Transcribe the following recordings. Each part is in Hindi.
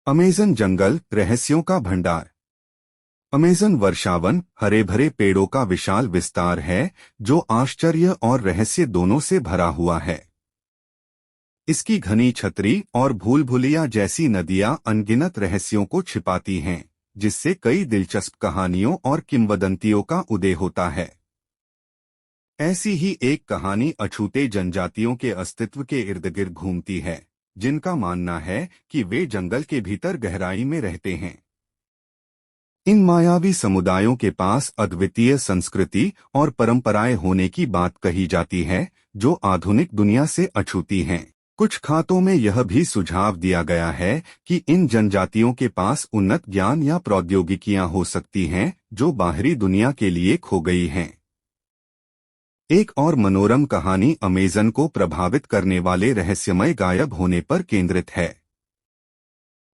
अमेज़न जंगल रहस्यों का भंडार। अमेज़न वर्षावन हरे भरे पेड़ों का विशाल विस्तार है जो आश्चर्य और रहस्य दोनों से भरा हुआ है। इसकी घनी छतरी और भूल भुलैया जैसी नदियां अनगिनत रहस्यों को छिपाती हैं, जिससे कई दिलचस्प कहानियों और किंवदंतियों का उदय होता है। ऐसी ही एक कहानी अछूते जनजातियों के अस्तित्व के इर्द गिर्द घूमती है, जिनका मानना है कि वे जंगल के भीतर गहराई में रहते हैं। इन मायावी समुदायों के पास अद्वितीय संस्कृति और परंपराएं होने की बात कही जाती है, जो आधुनिक दुनिया से अछूती हैं। कुछ खातों में यह भी सुझाव दिया गया है कि इन जनजातियों के पास उन्नत ज्ञान या प्रौद्योगिकियां हो सकती हैं, जो बाहरी दुनिया के लिए खो गई हैं। एक और मनोरम कहानी अमेज़न को प्रभावित करने वाले रहस्यमय गायब होने पर केंद्रित है।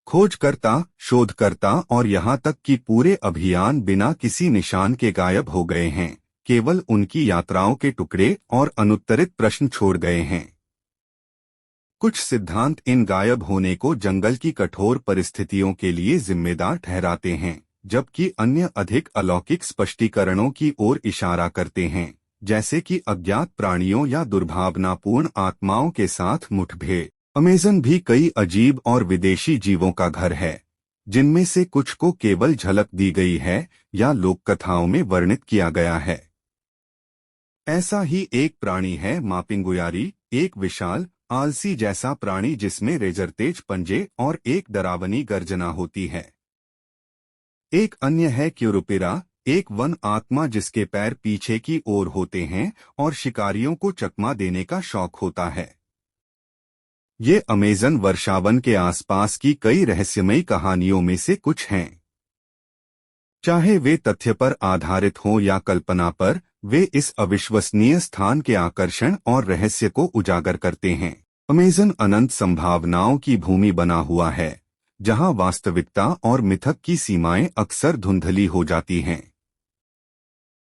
खोजकर्ता, शोधकर्ता और यहाँ तक कि पूरे अभियान बिना किसी निशान के गायब हो गए हैं, केवल उनकी यात्राओं के टुकड़े और अनुत्तरित प्रश्न छोड़ गए हैं। कुछ सिद्धांत इन गायब होने को जंगल की कठोर परिस्थितियों के लिए जिम्मेदार ठहराते हैं, जबकि अन्य अधिक अलौकिक स्पष्टीकरणों की ओर इशारा करते हैं, जैसे कि अज्ञात प्राणियों या दुर्भावनापूर्ण आत्माओं के साथ मुठभेड़। अमेज़न भी कई अजीब और विदेशी जीवों का घर है, जिनमें से कुछ को केवल झलक दी गई है या लोककथाओं में वर्णित किया गया है। ऐसा ही एक प्राणी है मापिंगुयारी, एक विशाल आलसी जैसा प्राणी जिसमें रेजरतेज पंजे और एक डरावनी गर्जना होती है। एक अन्य है क्यूरुपिरा, एक वन आत्मा जिसके पैर पीछे की ओर होते हैं और शिकारियों को चकमा देने का शौक होता है। ये अमेज़न वर्षावन के आसपास की कई रहस्यमयी कहानियों में से कुछ हैं। चाहे वे तथ्य पर आधारित हों या कल्पना पर, वे इस अविश्वसनीय स्थान के आकर्षण और रहस्य को उजागर करते हैं। अमेज़न अनंत संभावनाओं की भूमि बना हुआ है, जहां वास्तविकता और मिथक की सीमाएं अक्सर धुंधली हो जाती हैं।